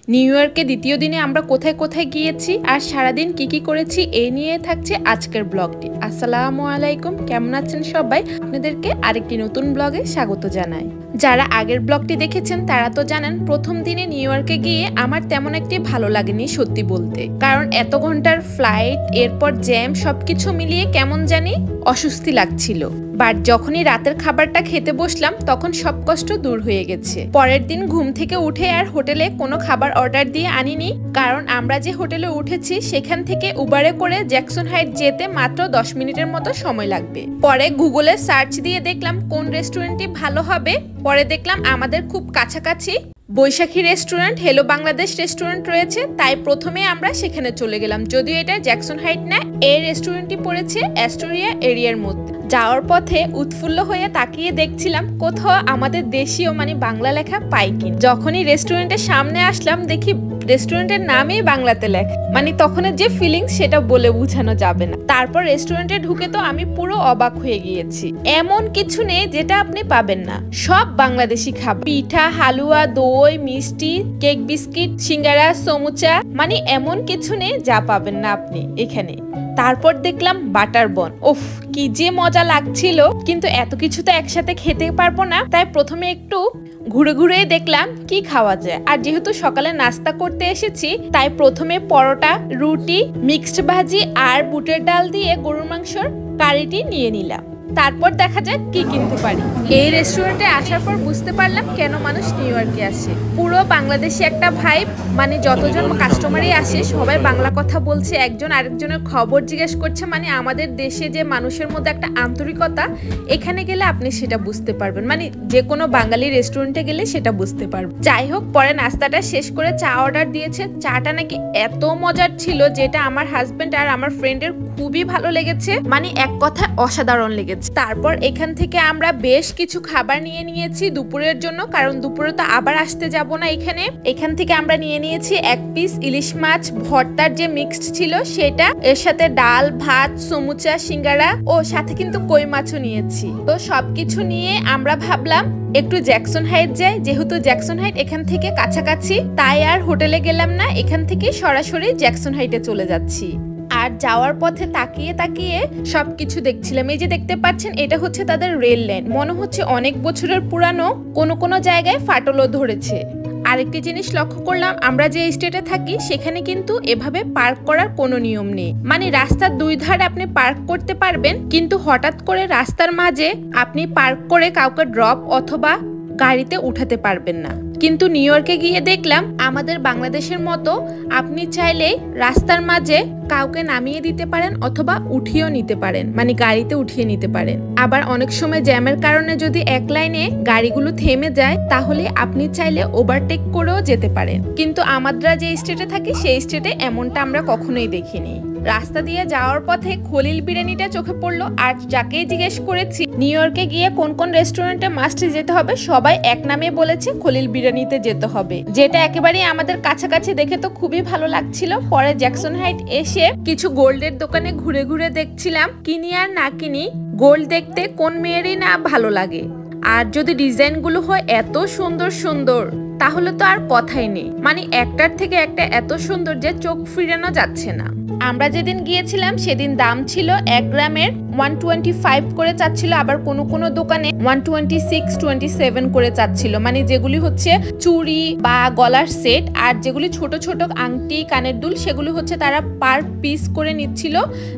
New ইয়র্কে দ্বিতীয় দিনে আমরা কোথায় কোথায় গিয়েছি আর সারাদিন কি কি করেছি এই নিয়ে থাকছে আজকের ব্লগটি। আসসালামু আলাইকুম, কেমন আছেন সবাই? আপনাদেরকে আরেকটি নতুন ব্লগে স্বাগত জানাই। যারা আগের ব্লগটি দেখেছেন তারা তো জানেন প্রথম দিনে নিউ ইয়র্কে গিয়ে আমার তেমন একটি ভালো লাগেনি সত্যি বলতে, কারণ এত ঘন্টার ফ্লাইট, এরপর জ্যাম, সবকিছু মিলিয়ে কেমন জানি অস্বস্তি লাগছিল। বাট যখনই রাতের খাবারটা খেতে বসলাম তখন সব কষ্ট দূর হয়ে গেছে। পরের দিন ঘুম থেকে উঠে আর হোটেলে কোনো খাবার অর্ডার দিয়ে আনিনি, কারণ আমরা যে হোটেলে উঠেছি সেখান থেকে উবারে করে জ্যাকসন হাইট যেতে মাত্র 10 মিনিটের মতো সময় লাগবে। পরে গুগলে সার্চ দিয়ে দেখলাম কোন রেস্টুরেন্টটি ভালো হবে। পরে দেখলাম আমাদের খুব কাছাকাছি বৈশাখী রেস্টুরেন্ট, হেলো বাংলাদেশ রেস্টুরেন্ট রয়েছে, তাই প্রথমে আমরা সেখানে চলে গেলাম। যদিও এটা জ্যাকসন হাইট না, এই রেস্টুরেন্টটি পড়েছে অ্যাস্টোরিয়া এরিয়ার মধ্যে। যাওয়ার পথে উৎফুল্ল হয়ে তাকিয়ে দেখছিলাম কোথাও আমাদের দেশীয় মানে বাংলা লেখা পাই কিনা। যখনই রেস্টুরেন্টের সামনে আসলাম দেখি রেস্টুরেন্টের নামেই বাংলাতে লেখা, মানে তখনের যে ফিলিংস সেটা বলে বোঝানো যাবে না। তারপর রেস্টুরেন্টে ঢুকে তো আমি পুরো অবাক হয়ে গিয়েছি। এমন কিছু নেই যেটা আপনি পাবেন না, সব বাংলাদেশি খাবার, পিঠা, হালুয়া, দই, মিষ্টি, কেক, বিস্কিট, সিঙ্গারা, সমুচা, মানে এমন কিছু নেই যা পাবেন না আপনি এখানে। তারপর দেখলাম বাটার বন, উফ কি যে মজা লাগছিল, কিন্তু এত কিছু তো একসাথে খেতে পারবো না, তাই প্রথমে একটু ঘুরে ঘুরে দেখলাম কি খাওয়া যায়। আর যেহেতু সকালে নাস্তা করতে এসেছি তাই প্রথমে পরোটা, রুটি, মিক্সড ভাজি আর বুটের ডাল দিয়ে গরুর মাংসর কারিটি নিয়ে নিলাম। তারপর দেখা যাক কি কিনতে পারি। এই রেস্টুরেন্টে আসার পর বুঝতে পারলাম কেন মানুষ নিউ ইয়র্কে আসে। পুরো বাংলাদেশি একটা ভাইব, মানে যতজন কাস্টমারই আসে সবাই বাংলা কথা বলছে, একজন আরেকজনের খবর জিজ্ঞেস করছে, মানে আমাদের দেশে যে মানুষের মধ্যে একটা আন্তরিকতা, এখানে গেলে আপনি সেটা বুঝতে পারবেন, মানে যে কোনো বাঙালি রেস্টুরেন্টে গেলে সেটা বুঝতে পারবেন। যাই হোক, পরে নাস্তাটা শেষ করে চা অর্ডার দিয়েছে। চাটা নাকি এত মজার ছিল যেটা আমার হাজবেন্ড আর আমার ফ্রেন্ডের খুবই ভালো লেগেছে, মানে এক কথা অসাধারণ লেগেছে। তারপর এখান থেকে আমরা বেশ কিছু খাবার নিয়ে নিয়েছি দুপুরের জন্য, কারণ দুপুরে তো আবার আসতে যাব না এখানে। এখান থেকে আমরা নিয়ে নিয়েছি এক পিস ইলিশ মাছ ভর্তার যে মিক্সড ছিল সেটা, এর সাথে ডাল, ভাত, সমুচা, সিঙ্গারা ও সাথে কিন্তু কই মাছও নিয়েছি। তো সবকিছু নিয়ে আমরা ভাবলাম একটু জ্যাকসন হাইট যাই, যেহেতু জ্যাকসন হাইট এখান থেকে কাছাকাছি, তাই আর হোটেলে গেলাম না, এখান থেকে সরাসরি জ্যাকসন হাইটে চলে যাচ্ছি। আর যাওয়ার পথে তাকিয়ে তাকিয়ে সবকিছু দেখছিলাম। এই যে দেখতে পাচ্ছেন এটা হচ্ছে তাদের রেল লাইন, মনে হচ্ছে অনেক বছরের পুরানো, কোনো জায়গায় ফাটলও ধরেছে। আরেকটি জিনিস লক্ষ্য করলাম, আমরা যে স্টেটে থাকি সেখানে কিন্তু এভাবে পার্ক করার কোনো নিয়ম নেই, মানে রাস্তার দুই ধারে আপনি পার্ক করতে পারবেন, কিন্তু হঠাৎ করে রাস্তার মাঝে আপনি পার্ক করে কাউকে ড্রপ অথবা গাড়িতে উঠাতে পারবেন না। কিন্তু নিউ ইয়র্কে গিয়ে দেখলাম আমাদের বাংলাদেশের মতো আপনি চাইলে রাস্তার মাঝে কাউকে নামিয়ে দিতে পারেন অথবা উঠিয়েও নিতে পারেন, মানে গাড়িতে উঠিয়ে নিতে পারেন। আবার অনেক সময় জ্যামের কারণে যদি এক লাইনে গাড়িগুলো থেমে যায় তাহলে আপনি চাইলে ওভারটেক করেও যেতে পারেন, কিন্তু আমরা যে স্টেটে থাকি সেই স্টেটে এমনটা আমরা কখনোই দেখিনি। রাস্তা দিয়ে যাওয়ার পথে খলিল বিরিয়ানিটা চোখে পড়লো, আর যাকেই জিজ্ঞেস করেছি নিউ ইয়র্কে গিয়ে কোন কোন রেস্টুরেন্টে মাস্ট যেতে হবে, সবাই এক নামে বলেছে খলিল বিরিয়ানিতে যেতে হবে, যেটা একেবারেই আমাদের কাছাকাছি, দেখে তো খুবই ভালো লাগছিল। পরে জ্যাকসন হাইট এসে কিছু গোল্ডের দোকানে ঘুরে ঘুরে দেখছিলাম, কিনি আর না কিনি, গোল্ড দেখতে কোন মেয়েরই না ভালো লাগে, আর যদি ডিজাইনগুলো হয় এত সুন্দর সুন্দর তাহলে তো আর কথাই নেই, মানে একটার থেকে একটা এত সুন্দর যে চোখ ফিরানো যাচ্ছে না। আমরা যেদিন গিয়েছিলাম সেদিন দাম ছিল 1 গ্রামের 125 করে চাচ্ছিল, আবার কোনো দোকানে 126, 27 করে চাচ্ছিল, মানে যেগুলি হচ্ছে চুড়ি বা গলার সেট, আর যেগুলি ছোট ছোট আংটি, কানের দুল, সেগুলি হচ্ছে তারা পার পিস করে নিচ্ছিল,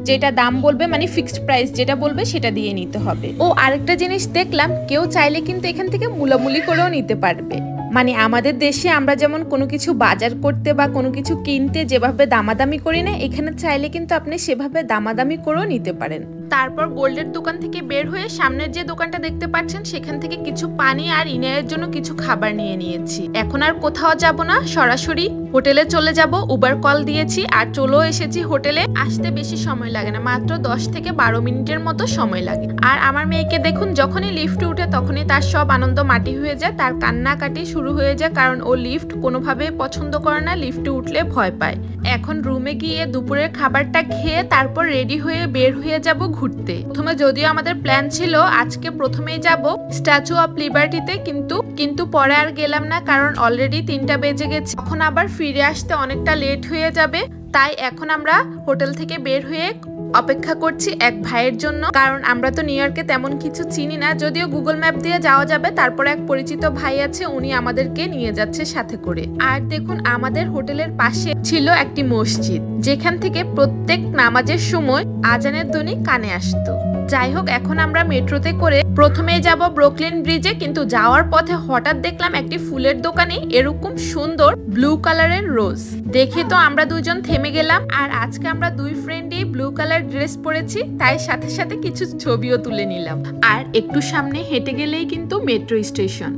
যেটা দাম বলবে মানে ফিক্সড প্রাইস যেটা বলবে সেটা দিয়ে নিতে হবে। ও আরেকটা জিনিস দেখলাম, কেউ চাইলে কিন্তু এখান থেকে মুলামুলি করেও নিতে পারবে, মানে আমাদের দেশে আমরা যেমন কোনো কিছু বাজার করতে বা কোনো কিছু কিনতে যেভাবে দামাদামি করি না, এখানে চাইলে কিন্তু আপনি সেভাবে দামাদামি করেও নিতে পারেন। তারপর গোল্ডের দোকান থেকে বের হয়ে সামনের যে দোকানটা দেখতে পাচ্ছেন সেখান থেকে কিছু পানি আর ইনারের জন্য কিছু খাবার নিয়ে নিয়েছি। এখন আর কোথাও যাব না, সরাসরি হোটেলে চলে যাব। উবার কল দিয়েছি আর চলেও এসেছি হোটেলে। আসতে বেশি সময় লাগে না, মাত্র 10 থেকে 12 মিনিটের মতো সময় লাগে। আর আমার মেয়েকে দেখুন, যখনই লিফটে উঠে তখনই তার সব আনন্দ মাটি হয়ে যায়, তার কান্নাকাটি শুরু হয়ে যায়, কারণ ও লিফট কোনোভাবে পছন্দ করে না, লিফটে উঠলে ভয় পায়। এখন রুমে গিয়ে দুপুরের খাবারটা খেয়ে তারপর রেডি হয়ে বের হয়ে যাব ঘুরতে। প্রথমে যদিও আমাদের প্ল্যান ছিল আজকে প্রথমেই যাব স্ট্যাচু অফ লিবার্টিতে, কিন্তু কিন্তু পরে আর গেলাম না, কারণ অলরেডি 3টা বেজে গেছে। এখন আবার ফিরে আসতে অনেকটা লেট হয়ে যাবে, তাই এখন আমরা হোটেল থেকে বের হয়ে অপেক্ষা করছি এক ভাইয়ের জন্য। কারণ আমরা তো নিউ ইয়র্কে তেমন কিছু চিনি না, যদিও গুগল ম্যাপ দিয়ে যাওয়া যাবে। তারপরে এক পরিচিত ভাই আছে, উনি আমাদেরকে নিয়ে যাচ্ছে সাথে করে। আর দেখুন, আমাদের হোটেলের পাশে ছিল একটি মসজিদ, যেখান থেকে প্রত্যেক নামাজের সময় আজানের ধ্বনি কানে আসতো। যাই হোক, এখন আমরা মেট্রোতে করে প্রথমে যাব ব্রুকলিন ব্রিজে, কিন্তু যাওয়ার পথে হঠাৎ দেখলাম একটি ফুলের দোকানে এরকম সুন্দর ব্লু কালারের রোজ দেখে তো আমরা দুজন থেমে গেলাম। আর আজকে আমরা দুই ফ্রেন্ডই ব্লু কালার ড্রেস পরেছি, তাই সাথে সাথে কিছু ছবিও তুলে নিলাম। আর একটু সামনে হেঁটে গেলেই কিন্তু মেট্রো স্টেশন।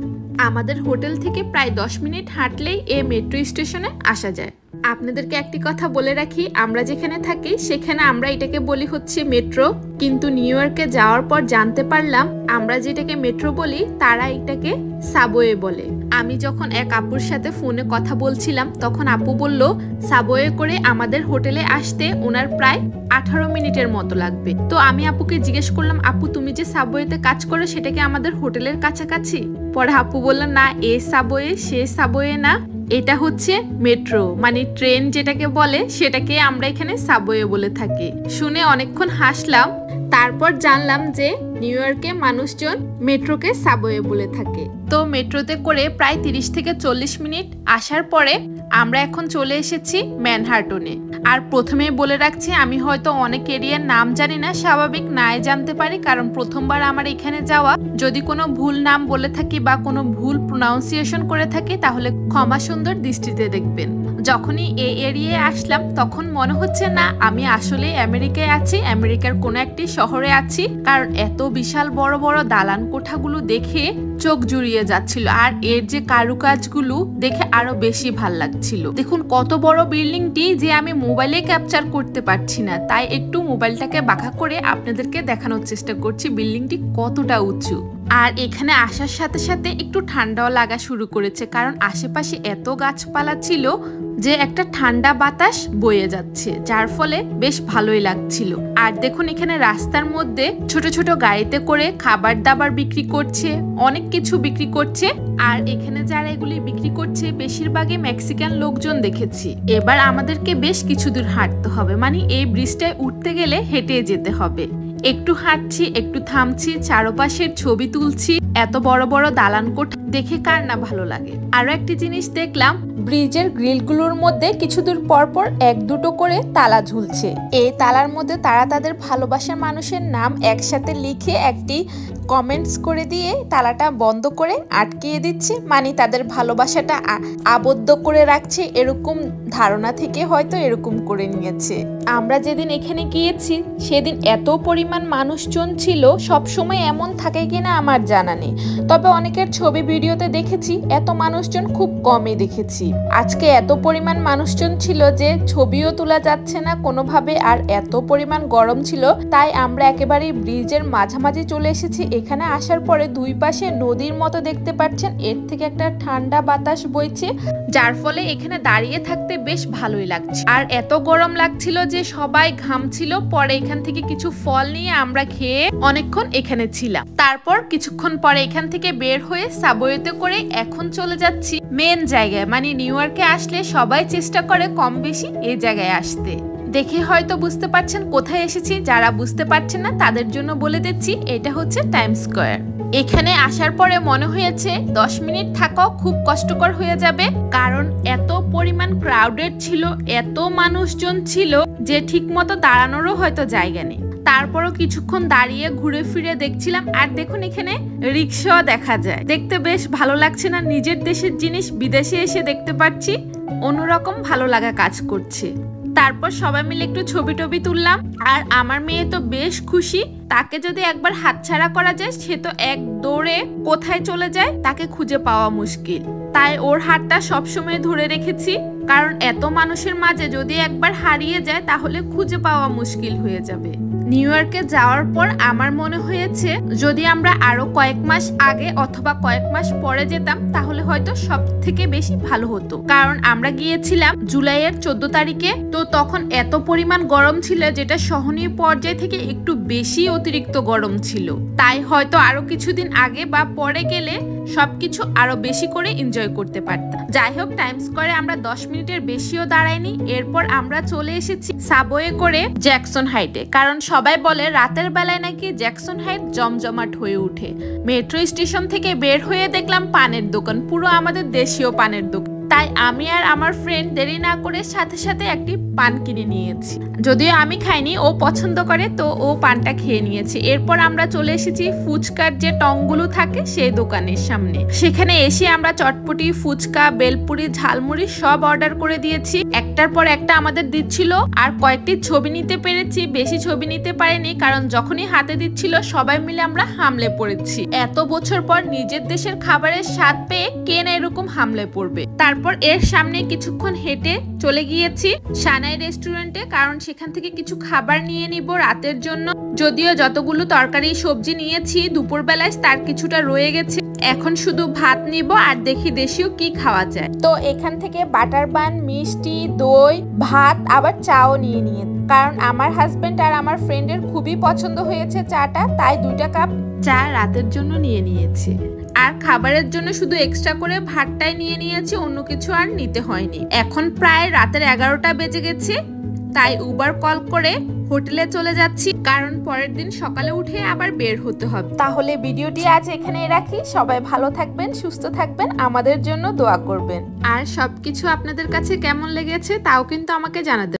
আমাদের হোটেল থেকে প্রায় 10 মিনিট হাঁটলেই এই মেট্রো স্টেশনে আসা যায়। আপনাদেরকে একটি কথা বলে রাখি, আমরা যেখানে থাকি সেখানে আমরা এটাকে বলি হচ্ছে মেট্রো, কিন্তু নিউ ইয়র্কে যাওয়ার পর জানতে পারলাম আমরা যেটাকে মেট্রো বলি তারা এটাকে সাবওয়ে বলে। আমি যখন এক আপুর সাথে ফোনে কথা বলছিলাম তখন আপু বলল সাবওয়ে করে আমাদের হোটেলে আসতে ওনার প্রায় 18 মিনিটের মতো লাগবে। তো আমি আপুকে জিজ্ঞেস করলাম, আপু তুমি যে সাবওয়েতে কাজ করো সেটা কি আমাদের হোটেলের কাছাকাছি? পরে আপু বলল, না এ সাবওয়ে সে সাবওয়ে না, এটা হচ্ছে মেট্রো, মানে ট্রেন যেটাকে বলে সেটাকে আমরা এখানে সাবওয়ে বলে থাকি। শুনে অনেকক্ষণ হাসলাম। তারপর জানলাম যে নিউ ইয়র্কে মানুষজন মেট্রোকে সাবওয়ে বলে থাকে। তো মেট্রোতে করে প্রায় 30 থেকে 40 মিনিট আসার পরে আমরা এখন চলে এসেছি ম্যানহাটনে। আর প্রথমেই বলে রাখছি, আমি হয়তো অনেক এরিয়ার নাম জানি না, স্বাভাবিক নাই জানতে পারি, কারণ প্রথমবার আমার এখানে যাওয়া। যদি কোনো ভুল নাম বলে থাকি বা কোনো ভুল প্রোনাউন্সিয়েশন করে থাকি তাহলে ক্ষমা সুন্দর দৃষ্টিতে দেখবেন। যখনই এই এরিয়ায় আসলাম তখন মনে হচ্ছে না আমি আসলে আমেরিকায় আছি, আমেরিকার কোনো একটি শহরে আছি, কারণ এত বিশাল বড় বড় দালান কোঠাগুলো দেখে চোখ জুড়িয়ে যাচ্ছিল। আর এর যে কারুকাজগুলো দেখে আরো বেশি ভাল লাগছিল। দেখুন কত বড় বিল্ডিংটি যে আমি মোবাইলে ক্যাপচার করতে পারছি না, তাই একটু মোবাইলটাকে বাঁকা করে আপনাদেরকে দেখানোর চেষ্টা করছি বিল্ডিংটি কতটা উঁচু। আর এখানে আসার সাথে সাথে একটু ঠান্ডাও লাগা শুরু করেছে, কারণ আশেপাশে এত গাছপালা ছিল যে একটা ঠান্ডা বাতাস বয়ে যাচ্ছে, যার ফলে বেশ ভালোই লাগছিল। আর দেখুন এখানে রাস্তার মধ্যে ছোট ছোট গাড়িতে করে খাবার দাবার বিক্রি করছে, অনেক কিছু বিক্রি করছে। আর এখানে যারা এগুলি বিক্রি করছে বেশিরভাগই মেক্সিকান লোকজন দেখেছি। এবার আমাদেরকে বেশ কিছু দূর হাঁটতে হবে, মানে এই ব্রিজটায় উঠতে গেলে হেঁটে যেতে হবে। একটু হাঁটছি, একটু থামছি, চারপাশের ছবি তুলছি। এত বড় বড় দালান কোঠা দেখে কার না ভালো লাগে। আরো একটি জিনিস দেখলাম, ব্রিজের গ্রিলগুলোর মধ্যে কিছু দূর পর পর এক দুটো করে তালা ঝুলছে। এই তালার মধ্যে তারা তাদের ভালোবাসার মানুষের নাম একসাথে লিখে একটি কমেন্টস করে দিয়ে তালাটা বন্ধ করে আটকিয়ে দিচ্ছে, মানে তাদের ভালোবাসাটা আবদ্ধ করে রাখছে, এরকম ধারণা থেকে হয়তো এরকম করে নিয়েছে। আমরা যেদিন এখানে গিয়েছি সেদিন এত পরিমাণ মানুষজন ছিল, সব সময় এমন থাকে কিনা আমার জানা নেই, তবে অনেকের ছবি ভিডিওতে দেখেছি এত মানুষজন খুব কমই দেখেছি। আজকে এত পরিমাণ মানুষজন ছিল যে ছবিও তোলা যাচ্ছে না কোনোভাবে, আর এত পরিমাণ গরম ছিল, তাই আমরা একেবারে ব্রিজের মাঝামাঝি চলে এসেছি। এখানে আসার পরে দুই পাশে নদীর মতো দেখতে পাচ্ছেন, এর থেকে একটা ঠান্ডা বাতাস বইছে, যার ফলে এখানে দাঁড়িয়ে থাকতে বেশ ভালোই লাগছে। আর এত গরম লাগছিল যে সবাই ঘামছিল। পরে এখান থেকে কিছু ফল নিয়ে আমরা খেয়ে অনেকক্ষণ এখানে ছিলাম। তারপর কিছুক্ষণ পরে এখান থেকে বের হয়ে সাবওয়েতে করে এখন চলে যাচ্ছি মেন জায়গায়। মানে নিউ ইয়র্কে আসলে সবাই চেষ্টা করে কম বেশি এই জায়গায় আসতে। দেখে হয়তো বুঝতে পারছেন কোথায় এসেছি, যারা বুঝতে পারছেন না তাদের জন্য বলে দিচ্ছি, এটা হচ্ছে টাইমস স্কয়ার। এখানে আসার পরে মনে হয়েছে 10 মিনিট থাকাও খুব কষ্টকর হয়ে যাবে, কারণ এত পরিমাণ ক্রাউডেড ছিল, এত মানুষজন ছিল যে ঠিক মতো দাঁড়ানোরও হয়তো জায়গা নেই। তারপরও কিছুক্ষণ দাঁড়িয়ে ঘুরে ফিরে দেখছিলাম। আর দেখুন এখানে রিক্সাও দেখা যায়, দেখতে বেশ ভালো লাগছে না? নিজের দেশের জিনিস বিদেশে এসে দেখতে পাচ্ছি, অন্যরকম ভালো লাগা কাজ করছে। তারপর সবাই মিলে একটু ছবি টবি তুললাম। আর আমার মেয়ে তো বেশ খুশি, তাকে যদি একবার হাতছাড়া করা যায় সে তো এক দৌড়ে কোথায় চলে যায় তাকে খুঁজে পাওয়া মুশকিল, তাই ওর হাতটা সবসময় ধরে রেখেছি, কারণ এত মানুষের মাঝে যদি একবার হারিয়ে যায় তাহলে খুঁজে পাওয়া মুশকিল হয়ে যাবে। নিউ ইয়র্কে যাওয়ার পর আমার মনে হয়েছে যদি আমরা আরো কয়েক মাস আগে অথবা কয়েক মাস পরে যেতাম তাহলে হয়তো সব থেকে বেশি ভালো হতো, কারণ আমরা গিয়েছিলাম জুলাইয়ের 14 তারিখে। তো তখন এত পরিমাণ গরম ছিল যেটা সহনীয় পর্যায় থেকে একটু বেশি অতিরিক্ত গরম ছিল। তাই হয়তো আরো কিছুদিন আগে বা পরে গেলে সবকিছু আরো বেশি করে এনজয় করতে পারতাম। যাই হোক, টাইম স্কোয়ারে আমরা 10 মিনিটের বেশিও দাঁড়াইনি। এরপর আমরা চলে এসেছি সাবওয়ে করে জ্যাকসন হাইটে, কারণ সবাই বলে রাতের বেলায় নাকি জ্যাকসন হাইট জমজমাট হয়ে ওঠে। মেট্রো স্টেশন থেকে বের হয়ে দেখলাম পানের দোকান, পুরো আমাদের দেশীয় পানের দোকান। তাই আমি আর আমার ফ্রেন্ড দেরি না করে সাথে সাথে একটি পান কিনে নিয়েছি। যদিও আমি খাইনি, ও পছন্দ করে তো ও পানটা খেয়ে নিয়েছে। এরপর আমরা চলে এসেছি ফুচকার যে টংগুলো থাকে সেই দোকানের সামনে। সেখানে এসে আমরা চটপটি, ফুচকা, বেলপুরি, ঝালমুড়ি সব অর্ডার করে দিয়েছি। একটার পর একটা আমাদের দিচ্ছিল। আর কয়েকটি ছবি নিতে পেরেছি, বেশি ছবি নিতে পারিনি, কারণ যখনই হাতে দিচ্ছিল সবাই মিলে আমরা হামলে পড়েছি। এত বছর পর নিজের দেশের খাবারের স্বাদ পেয়ে কে না এরকম হামলে পড়বে। তারপর এর সামনে কিছুক্ষণ হেঁটে চলে গিয়েছি সানাই রেস্টুরেন্টে, কারণ সেখান থেকে কিছু খাবার নিয়ে নিব রাতের জন্য। যদিও যতগুলো তরকারি সবজি নিয়েছি দুপুরবেলায় তার কিছুটা রয়ে গেছে, এখন শুধু ভাত নিব আর দেখি দেশীয় কি খাওয়া যায়। তো এখান থেকে বাটার বান, মিষ্টি, দই, ভাত আবার চাও নিয়ে নিয়ে, কারণ আমার হাজবেন্ড আর আমার ফ্রেন্ডের খুবই পছন্দ হয়েছে চাটা, তাই 2টা কাপ চা রাতের জন্য নিয়ে নিয়েছি। আর খাবারের জন্য শুধু এক্সট্রা করে ভাতটাই নিয়ে নিয়েছি, অন্য কিছু আর নিতে হয়নি। এখন প্রায় রাতের 11টা বেজে গেছে, তাই উবার কল করে হোটেলে চলে যাচ্ছি, কারণ পরের দিন সকালে উঠে আবার বের হতে হবে। তাহলে ভিডিওটি আজ এখানে রাখি। সবাই ভালো থাকবেন, সুস্থ থাকবেন, আমাদের জন্য দোয়া করবেন। আর সবকিছু আপনাদের কাছে কেমন লেগেছে তাও কিন্তু আমাকে জানাতে